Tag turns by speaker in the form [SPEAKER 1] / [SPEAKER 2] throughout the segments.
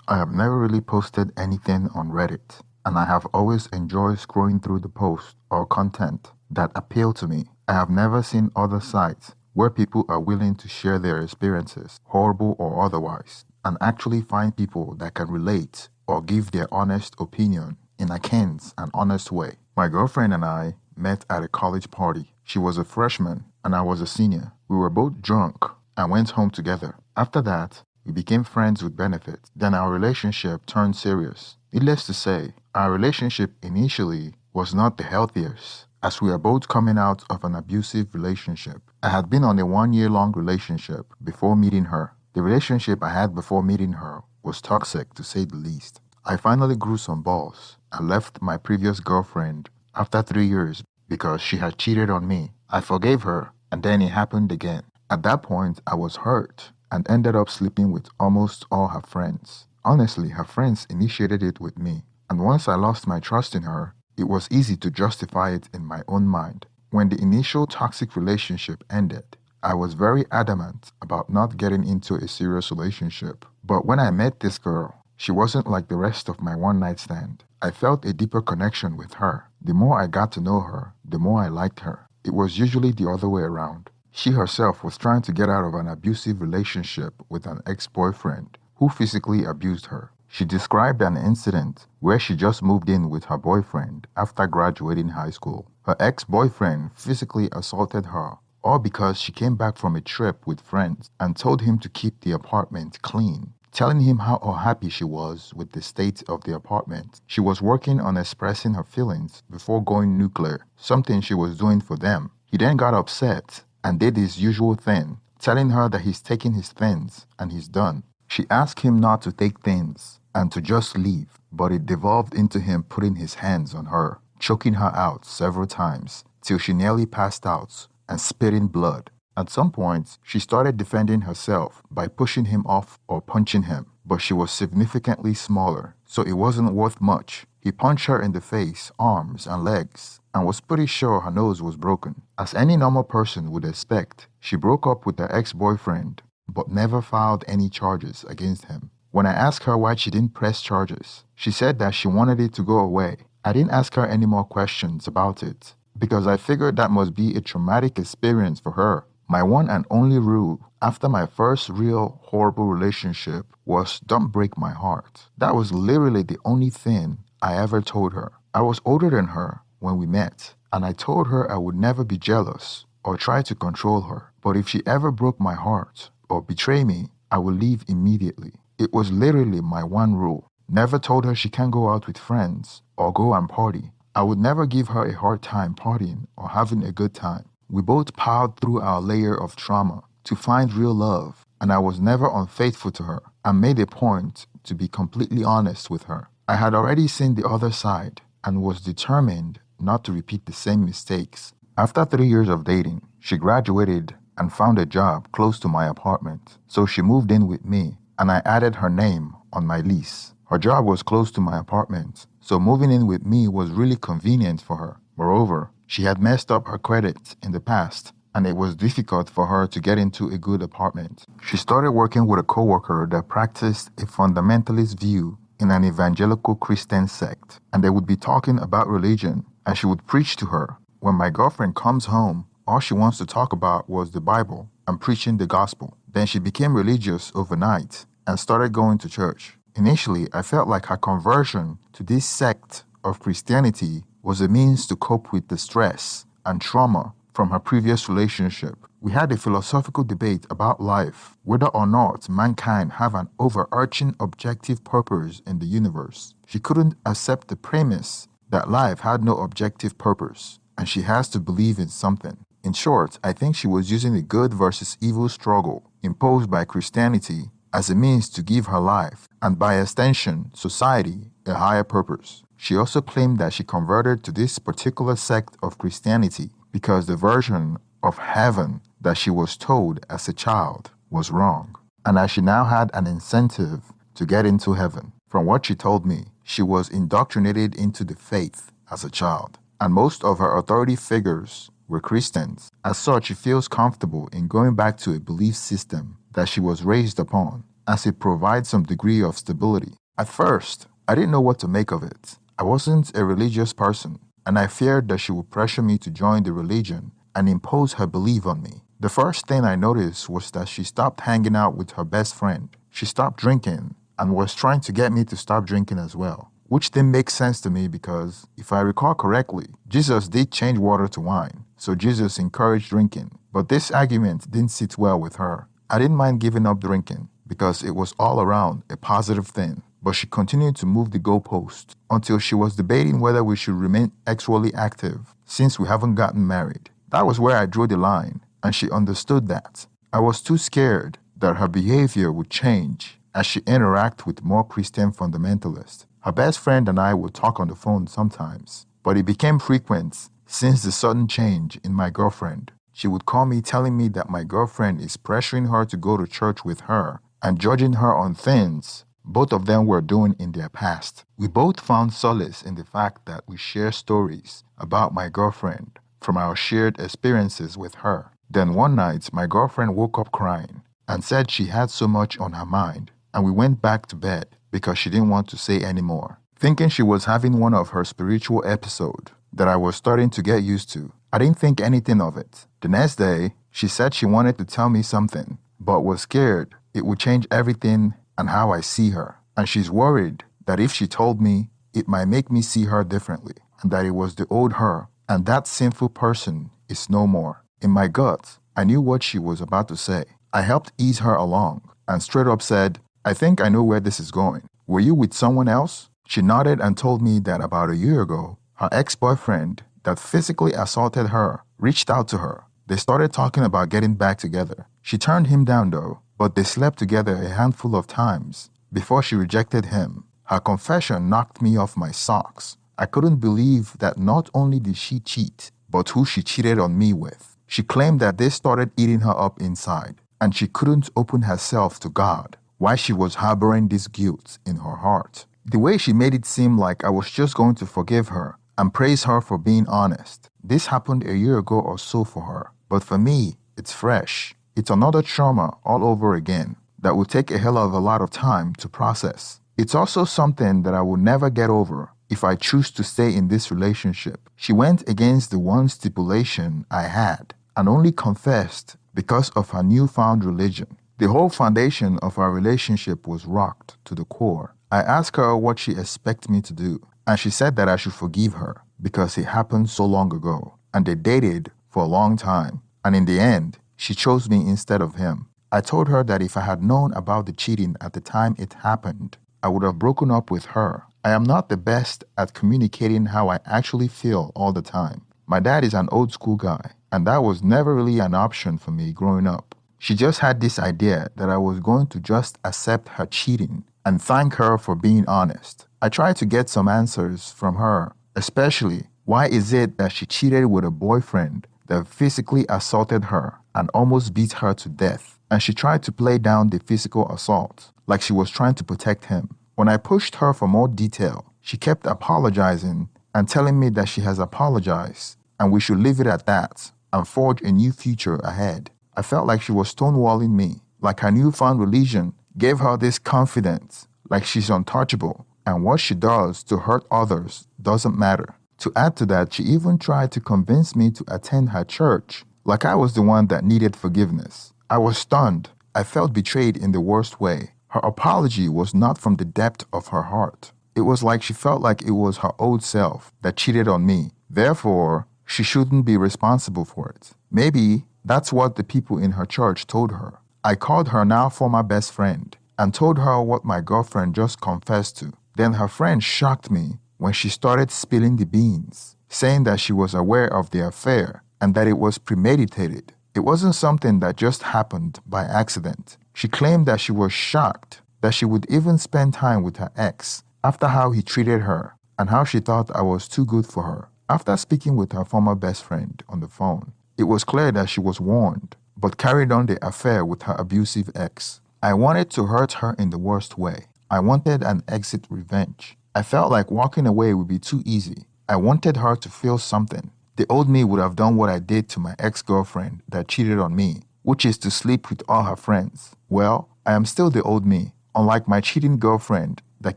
[SPEAKER 1] I have never really posted anything on Reddit, and I have always enjoyed scrolling through the posts or content that appeal to me. I have never seen other sites where people are willing to share their experiences, horrible or otherwise, and actually find people that can relate or give their honest opinion in a candid and honest way. My girlfriend and I met at a college party. She was a freshman and I was a senior. We were both drunk and went home together. After that, we became friends with benefits. Then our relationship turned serious. Needless to say, our relationship initially was not the healthiest, as we are both coming out of an abusive relationship. I had been on a 1 year long relationship before meeting her. The relationship I had before meeting her was toxic to say the least. I finally grew some balls and left my previous girlfriend after 3 years because she had cheated on me. I forgave her, and then it happened again. At that point, I was hurt and ended up sleeping with almost all her friends. Honestly, her friends initiated it with me, and once I lost my trust in her, it was easy to justify it in my own mind. When the initial toxic relationship ended, I was very adamant about not getting into a serious relationship. But when I met this girl, she wasn't like the rest of my one night stand. I felt a deeper connection with her. The more I got to know her, the more I liked her. It was usually the other way around. She herself was trying to get out of an abusive relationship with an ex-boyfriend who physically abused her. She described an incident where she just moved in with her boyfriend after graduating high school. Her ex-boyfriend physically assaulted her, all because she came back from a trip with friends and told him to keep the apartment clean, telling him how unhappy she was with the state of the apartment. She was working on expressing her feelings before going nuclear, something she was doing for them. He then got upset and did his usual thing, telling her that he's taking his things and he's done. She asked him not to take things and to just leave, but it devolved into him putting his hands on her, choking her out several times till she nearly passed out and spitting blood. At some point, she started defending herself by pushing him off or punching him, but she was significantly smaller, so it wasn't worth much. He punched her in the face, arms, and legs, and was pretty sure her nose was broken. As any normal person would expect, she broke up with her ex-boyfriend, but never filed any charges against him. When I asked her why she didn't press charges, she said that she wanted it to go away. I didn't ask her any more questions about it, because I figured that must be a traumatic experience for her. My one and only rule after my first real horrible relationship was don't break my heart. That was literally the only thing I ever told her. I was older than her when we met, and I told her I would never be jealous or try to control her. But if she ever broke my heart or betrayed me, I would leave immediately. It was literally my one rule. Never told her she can't go out with friends or go and party. I would never give her a hard time partying or having a good time. We both plowed through our layer of trauma to find real love, and I was never unfaithful to her. I made a point to be completely honest with her. I had already seen the other side and was determined not to repeat the same mistakes. After 3 years of dating, she graduated and found a job close to my apartment, so she moved in with me, and I added her name on my lease. Her job was close to my apartment, so moving in with me was really convenient for her. Moreover, she had messed up her credit in the past, and it was difficult for her to get into a good apartment. She started working with a coworker that practiced a fundamentalist view in an evangelical Christian sect, and they would be talking about religion, and she would preach to her. When my girlfriend comes home, all she wants to talk about was the Bible and preaching the gospel. Then she became religious overnight and started going to church. Initially, I felt like her conversion to this sect of Christianity was a means to cope with the stress and trauma from her previous relationship. We had a philosophical debate about life, whether or not mankind have an overarching objective purpose in the universe. She couldn't accept the premise that life had no objective purpose, and she has to believe in something. In short, I think she was using the good versus evil struggle imposed by Christianity as a means to give her life, and by extension, society, a higher purpose. She also claimed that she converted to this particular sect of Christianity because the version of heaven that she was told as a child was wrong, and that she now had an incentive to get into heaven. From what she told me, she was indoctrinated into the faith as a child, and most of her authority figures were Christians. As such, she feels comfortable in going back to a belief system that she was raised upon. as it provides some degree of stability. At first, I didn't know what to make of it. I wasn't a religious person, and I feared that she would pressure me to join the religion and impose her belief on me. The first thing I noticed was that she stopped hanging out with her best friend. She stopped drinking and was trying to get me to stop drinking as well, which didn't make sense to me because, if I recall correctly, Jesus did change water to wine, so Jesus encouraged drinking. But this argument didn't sit well with her. I didn't mind giving up drinking because it was all around a positive thing, but she continued to move the goalpost until she was debating whether we should remain sexually active since we haven't gotten married. That was where I drew the line, and she understood that. I was too scared that her behavior would change as she interacted with more Christian fundamentalists. Her best friend and I would talk on the phone sometimes, but it became frequent since the sudden change in my girlfriend. She would call me telling me that my girlfriend is pressuring her to go to church with her and judging her on things both of them were doing in their past. We both found solace in the fact that we share stories about my girlfriend from our shared experiences with her. Then one night, my girlfriend woke up crying and said she had so much on her mind, and we went back to bed because she didn't want to say anymore. Thinking she was having one of her spiritual episodes that I was starting to get used to, I didn't think anything of it. The next day, she said she wanted to tell me something, but was scared it would change everything and how I see her. And she's worried that if she told me, it might make me see her differently, and that it was the old her, and that sinful person is no more. In my gut, I knew what she was about to say. I helped ease her along, and straight up said, I think I know where this is going. Were you with someone else? She nodded and told me that about a year ago, her ex-boyfriend that physically assaulted her reached out to her. They started talking about getting back together. She turned him down though, but they slept together a handful of times before she rejected him. Her confession knocked me off my socks. I couldn't believe that not only did she cheat, but who she cheated on me with. She claimed that this started eating her up inside, and she couldn't open herself to God. Why she was harboring this guilt in her heart. The way she made it seem like I was just going to forgive her and praise her for being honest. This happened a year ago or so for her, but for me, it's fresh. It's another trauma all over again that will take a hell of a lot of time to process. It's also something that I will never get over if I choose to stay in this relationship. She went against the one stipulation I had and only confessed because of her newfound religion. The whole foundation of our relationship was rocked to the core. I asked her what she expects me to do, and she said that I should forgive her because it happened so long ago, and they dated for a long time, and in the end, she chose me instead of him. I told her that if I had known about the cheating at the time it happened, I would have broken up with her. I am not the best at communicating how I actually feel all the time. My dad is an old school guy, and that was never really an option for me growing up. She just had this idea that I was going to just accept her cheating and thank her for being honest. I tried to get some answers from her, especially why is it that she cheated with a boyfriend that physically assaulted her and almost beat her to death, and she tried to play down the physical assault like she was trying to protect him. When I pushed her for more detail, she kept apologizing and telling me that she has apologized and we should leave it at that and forge a new future ahead. I felt like she was stonewalling me, like her newfound religion gave her this confidence, like she's untouchable, and what she does to hurt others doesn't matter. To add to that, she even tried to convince me to attend her church, like I was the one that needed forgiveness. I was stunned. I felt betrayed in the worst way. Her apology was not from the depth of her heart. It was like she felt like it was her old self that cheated on me. Therefore, she shouldn't be responsible for it. Maybe that's what the people in her church told her. I called her now former best friend and told her what my girlfriend just confessed to. Then her friend shocked me when she started spilling the beans, saying that she was aware of the affair and that it was premeditated. It wasn't something that just happened by accident. She claimed that she was shocked that she would even spend time with her ex after how he treated her and how she thought I was too good for her. After speaking with her former best friend on the phone, it was clear that she was warned, but carried on the affair with her abusive ex. I wanted to hurt her in the worst way. I wanted an exit revenge. I felt like walking away would be too easy. I wanted her to feel something. The old me would have done what I did to my ex-girlfriend that cheated on me, which is to sleep with all her friends. Well, I am still the old me, unlike my cheating girlfriend that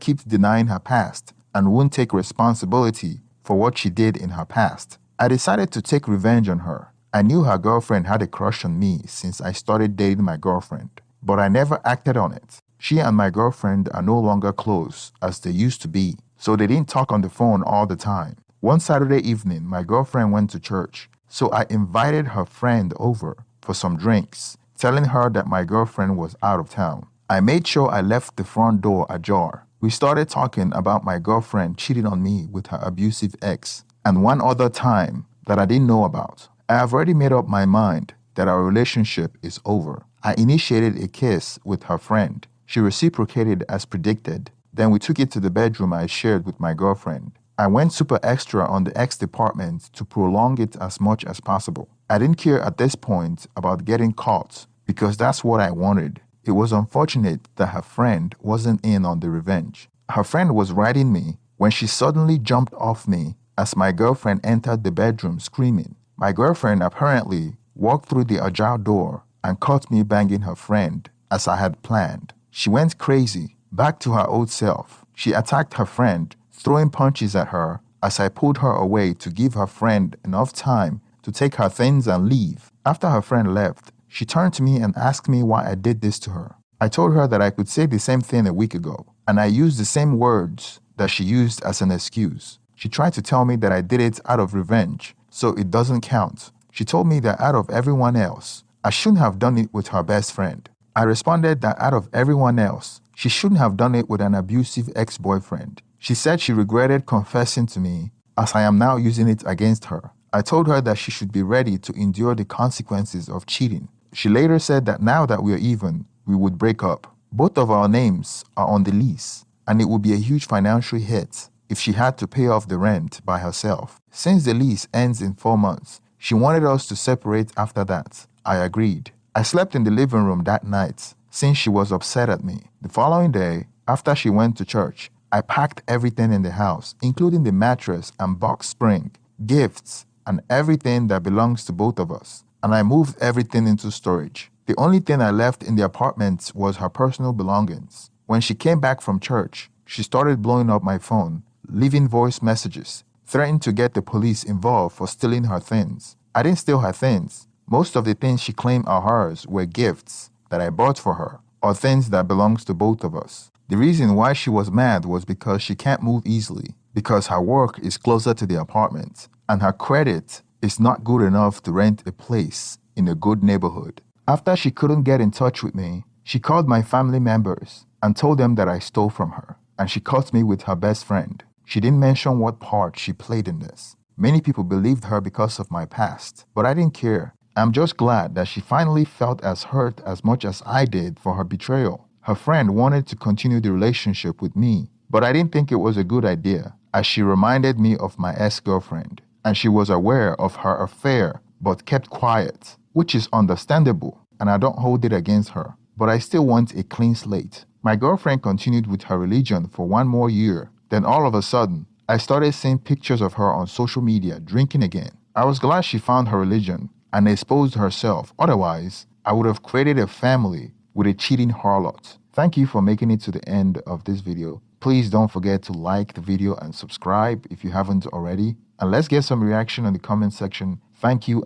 [SPEAKER 1] keeps denying her past and won't take responsibility for what she did in her past. I decided to take revenge on her. I knew her girlfriend had a crush on me since I started dating my girlfriend, but I never acted on it. She and my girlfriend are no longer close as they used to be, so they didn't talk on the phone all the time. One Saturday evening, my girlfriend went to church, so I invited her friend over for some drinks, telling her that my girlfriend was out of town. I made sure I left the front door ajar. We started talking about my girlfriend cheating on me with her abusive ex, and one other time that I didn't know about. I have already made up my mind that our relationship is over. I initiated a kiss with her friend. She reciprocated as predicted. Then we took it to the bedroom I shared with my girlfriend. I went super extra on the ex department to prolong it as much as possible. I didn't care at this point about getting caught because that's what I wanted. It was unfortunate that her friend wasn't in on the revenge. Her friend was riding me when she suddenly jumped off me as my girlfriend entered the bedroom screaming. My girlfriend apparently walked through the ajar door and caught me banging her friend as I had planned. She went crazy, back to her old self. She attacked her friend, throwing punches at her as I pulled her away to give her friend enough time to take her things and leave. After her friend left, she turned to me and asked me why I did this to her. I told her that I could say the same thing a week ago, and I used the same words that she used as an excuse. She tried to tell me that I did it out of revenge, so it doesn't count. She told me that out of everyone else, I shouldn't have done it with her best friend. I responded that out of everyone else, she shouldn't have done it with an abusive ex-boyfriend. She said she regretted confessing to me as I am now using it against her. I told her that she should be ready to endure the consequences of cheating. She later said that now that we are even, we would break up. Both of our names are on the lease, and it would be a huge financial hit if she had to pay off the rent by herself. Since the lease ends in 4 months, she wanted us to separate after that. I agreed. I slept in the living room that night since she was upset at me. The following day, after she went to church, I packed everything in the house, including the mattress and box spring, gifts, and everything that belongs to both of us, and I moved everything into storage. The only thing I left in the apartment was her personal belongings. When she came back from church, she started blowing up my phone, leaving voice messages, threatening to get the police involved for stealing her things. I didn't steal her things. Most of the things she claimed are hers were gifts that I bought for her, or things that belongs to both of us. The reason why she was mad was because she can't move easily, because her work is closer to the apartment, and her credit is not good enough to rent a place in a good neighborhood. After she couldn't get in touch with me, she called my family members and told them that I stole from her, and she caught me with her best friend. She didn't mention what part she played in this. Many people believed her because of my past, but I didn't care. I'm just glad that she finally felt as hurt as much as I did for her betrayal. Her friend wanted to continue the relationship with me, but I didn't think it was a good idea, as she reminded me of my ex-girlfriend, and she was aware of her affair but kept quiet, which is understandable, and I don't hold it against her. But I still want a clean slate. My girlfriend continued with her religion for 1 more year. Then all of a sudden, I started seeing pictures of her on social media drinking again. I was glad she found her religion and exposed herself. Otherwise, I would have created a family with a cheating harlot. Thank you for making it to the end of this video. Please don't forget to like the video and subscribe if you haven't already. And let's get some reaction in the comment section. Thank you.